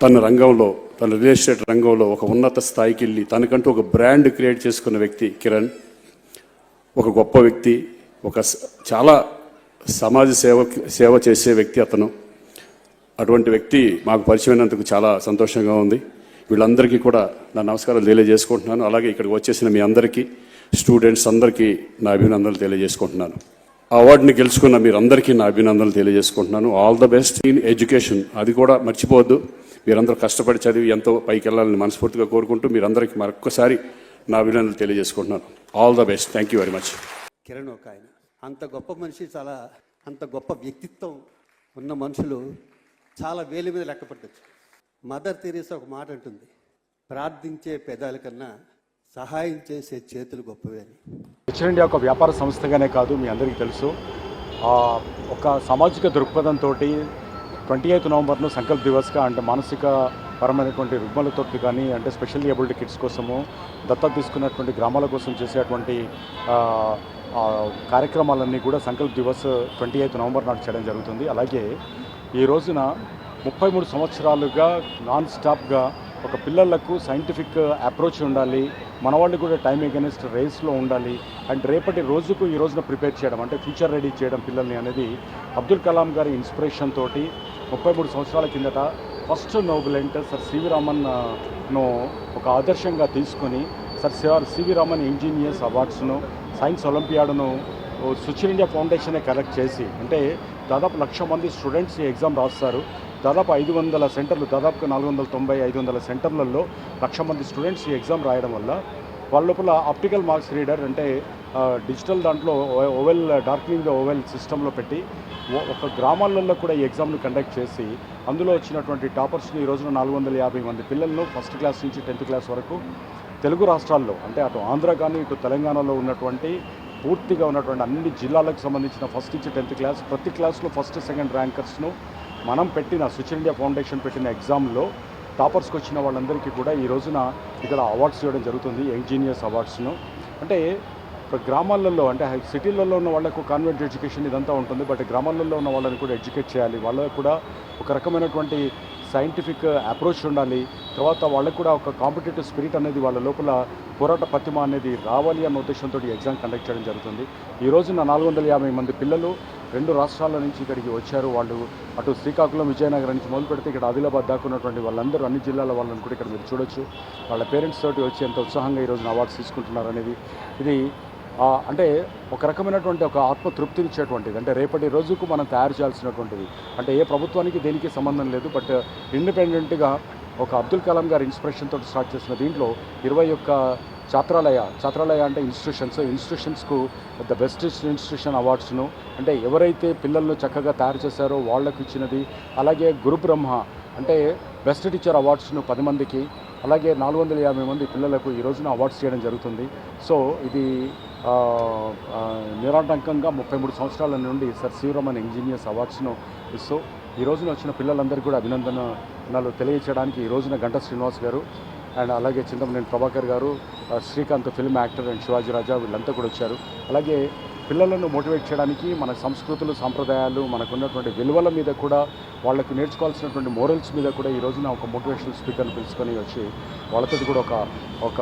తన రంగంలో, తన రియల్ ఎస్టేట్ రంగంలో ఒక ఉన్నత స్థాయికి వెళ్ళి తనకంటూ ఒక బ్రాండ్ క్రియేట్ చేసుకున్న వ్యక్తి కిరణ్. ఒక గొప్ప వ్యక్తి, ఒక చాలా సమాజ సేవ చేసే వ్యక్తి అతను. అటువంటి వ్యక్తి మాకు పరిచయమైనందుకు చాలా సంతోషంగా ఉంది. వీళ్ళందరికీ కూడా నా నమస్కారాలు తెలియజేసుకుంటున్నాను. అలాగే ఇక్కడికి వచ్చేసిన మీ అందరికీ, స్టూడెంట్స్ అందరికీ నా అభినందనలు తెలియజేసుకుంటున్నాను. ఆ అవార్డుని గెలుచుకున్న మీరందరికీ నా అభినందనలు తెలియజేసుకుంటున్నాను. All the best in education. అది కూడా మర్చిపోవద్దు. మీరందరూ కష్టపడి చదివి ఎంతో పైకి వెళ్ళాలని మనస్ఫూర్తిగా కోరుకుంటూ మీరందరికీ మరొక్కసారి నా అభినందనలు తెలియజేసుకుంటున్నాను. All the best. Thank you very much. Kiran ఒక ఆయన అంత గొప్ప మనిషి, చాలా అంత గొప్ప వ్యక్తిత్వం ఉన్న మనుషులు చాలా వేలి మీద లెక్క పెట్టచ్చు. మదర్ తెరీసా ఒక మాట అంటుంది, ప్రార్థించే పెదాల కన్నా సహాయం చేసే చేతులు గొప్పవే అని. రిచ్ ఇండియా ఒక వ్యాపార సంస్థగానే కాదు, మీ అందరికీ తెలుసు, ఒక సామాజిక దృక్పథంతో 28 నవంబర్ను సంకల్ప్ దివస్గా, అంటే మానసిక పరమైనటువంటి రుగ్మలతో కానీ, అంటే స్పెషల్లీ ఏబుల్డ్ కిడ్స్ కోసము, దత్తత తీసుకున్నటువంటి గ్రామాల కోసం చేసేటువంటి కార్యక్రమాలన్నీ కూడా సంకల్ప్ దివస్ 28 నవంబర్ నాడు చేయడం జరుగుతుంది. అలాగే ఈ రోజున 33 సంవత్సరాలుగా నాన్ స్టాప్గా ఒక పిల్లలకు సైంటిఫిక్ అప్రోచ్ ఉండాలి, మన వాళ్ళు కూడా టైం ఎగెనిస్ట్ రేస్లో ఉండాలి, అండ్ రేపటి రోజుకు ఈ రోజున ప్రిపేర్ చేయడం, అంటే ఫ్యూచర్ రెడీ చేయడం పిల్లల్ని అనేది అబ్దుల్ కలాం గారి ఇన్స్పిరేషన్ తోటి 33 సంవత్సరాల కిందట ఫస్ట్ నోబెలెంట్ సర్ సివి రామన్ను ఒక ఆదర్శంగా తీసుకొని సర్ సివి రామన్ ఇంజనీర్స్ అవార్డ్స్ను, సైన్స్ ఒలింపియాడ్ను సుచిన్ ఇండియా ఫౌండేషనే కలెక్ట్ చేసి, అంటే దాదాపు 1,00,000 మంది స్టూడెంట్స్ ఈ ఎగ్జామ్ రాస్తారు. దాదాపు 500 సెంటర్లు, దాదాపు 490-500 సెంటర్లలో 1,00,000 మంది స్టూడెంట్స్ ఈ ఎగ్జామ్ రాయడం వల్ల వాళ్ళ లోపల ఆప్టికల్ మార్క్స్ రీడర్, అంటే డిజిటల్ దాంట్లో ఓవెల్ డార్క్నింగ్ ద ఓవెల్ సిస్టంలో పెట్టి ఒక గ్రామాలలో కూడా ఈ ఎగ్జామ్ను కండక్ట్ చేసి అందులో వచ్చినటువంటి టాపర్స్ని ఈ రోజున 450 మంది పిల్లలను ఫస్ట్ క్లాస్ నుంచి 10th క్లాస్ వరకు తెలుగు రాష్ట్రాల్లో, అంటే అటు ఆంధ్ర కానీ ఇటు తెలంగాణలో ఉన్నటువంటి పూర్తిగా ఉన్నటువంటి అన్ని జిల్లాలకు సంబంధించిన ఫస్ట్ నుంచి 10th క్లాస్ ప్రతి క్లాస్లో ఫస్ట్ సెకండ్ ర్యాంకర్స్ను మనం పెట్టిన సుచిన్ ఇండియా ఫౌండేషన్ పెట్టిన ఎగ్జామ్లో టాపర్స్కి వచ్చిన వాళ్ళందరికీ కూడా ఈ రోజున ఇక్కడ అవార్డ్స్ ఇవ్వడం జరుగుతుంది, యంగ్ జీనియస్ అవార్డ్స్ను. అంటే గ్రామాలలో, అంటే సిటీలలో ఉన్న వాళ్ళకు కాన్వెంట్ ఎడ్యుకేషన్ ఇదంతా ఉంటుంది, బట్ గ్రామాలలో ఉన్న వాళ్ళని కూడా ఎడ్యుకేట్ చేయాలి, వాళ్ళకు కూడా ఒక రకమైనటువంటి సైంటిఫిక్ అప్రోచ్ ఉండాలి, తర్వాత వాళ్ళకు కూడా ఒక కాంపిటేటివ్ స్పిరిట్ అనేది వాళ్ళ లోపల పోరాట పటిమ అనేది రావాలి అన్న ఉద్దేశంతో ఈ ఎగ్జామ్ కండక్ట్ చేయడం జరుగుతుంది. ఈ రోజున 450 మంది పిల్లలు 2 రాష్ట్రాల నుంచి ఇక్కడికి వచ్చారు. వాళ్ళు అటు శ్రీకాకుళం, విజయనగరం నుంచి మొదలు పెడితే ఇక్కడ ఆదిలాబాద్ దాకా ఉన్నటువంటి వాళ్ళందరూ, అన్ని జిల్లాల వాళ్ళని కూడా ఇక్కడ మీరు చూడొచ్చు. వాళ్ళ పేరెంట్స్ తోటి వచ్చి ఎంత ఉత్సాహంగా ఈ రోజున అవార్డ్స్ తీసుకుంటున్నారు అనేది, ఇది అంటే ఒక రకమైనటువంటి ఒక ఆత్మతృప్తినిచ్చేటువంటిది. అంటే రేపటి రోజుకు మనం తయారు చేయాల్సినటువంటిది, అంటే ఏ ప్రభుత్వానికి దేనికి సంబంధం లేదు, బట్ ఇండిపెండెంట్గా ఒక అబ్దుల్ కలాం గారి ఇన్స్పిరేషన్ తోటి స్టార్ట్ చేసిన దీంట్లో 21 ఛాత్రాలయ అంటే ఇన్స్టిట్యూషన్స్కు ద బెస్ట్ ఇన్స్టిట్యూషన్ అవార్డ్స్ను, అంటే ఎవరైతే పిల్లలను చక్కగా తయారు చేశారో వాళ్లకు ఇచ్చినది. అలాగే గురు బ్రహ్మ అంటే బెస్ట్ టీచర్ అవార్డ్స్ను 10 మందికి, అలాగే 450 మంది పిల్లలకు ఈ రోజున అవార్డ్స్ చేయడం జరుగుతుంది. సో ఇది నిరాటంకంగా 33 సంవత్సరాల నుండి సర్ సివి రామన్ ఇంజనీర్స్ అవార్డ్స్ను ఇస్తూ ఈ రోజున వచ్చిన పిల్లలందరికీ కూడా అభినందనలు తెలియచేయడానికి ఈ రోజున గంటా శ్రీనివాస్ గారు అండ్ అలాగే చింతమనేని ప్రభాకర్ గారు, Srikanth film actor and Sivaji Raja వీళ్ళంతా కూడా వచ్చారు. అలాగే పిల్లలను మోటివేట్ చేయడానికి మన సంస్కృతులు, సాంప్రదాయాలు, మనకున్నటువంటి విలువల మీద కూడా, వాళ్ళకి నేర్చుకోవాల్సినటువంటి మోరల్స్ మీద కూడా ఈ రోజున ఒక మోటివేషనల్ స్పీకర్ని పిలుచుకొని వచ్చి వాళ్ళతో కూడా ఒక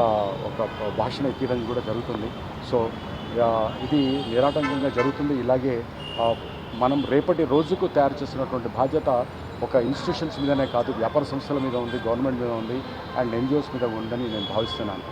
భాషను ఎక్కియడం కూడా జరుగుతుంది. సో ఇది నిరాటంకంగా జరుగుతుంది. ఇలాగే మనం రేపటి రోజుకు తయారు చేస్తున్నటువంటి బాధ్యత ఒక ఇన్స్టిట్యూషన్స్ మీదనే కాదు, వ్యాపార సంస్థల మీద ఉంది, గవర్నమెంట్ మీద ఉంది, అండ్ ఎన్జిఓస్ మీద ఉందని నేను భావిస్తున్నాను.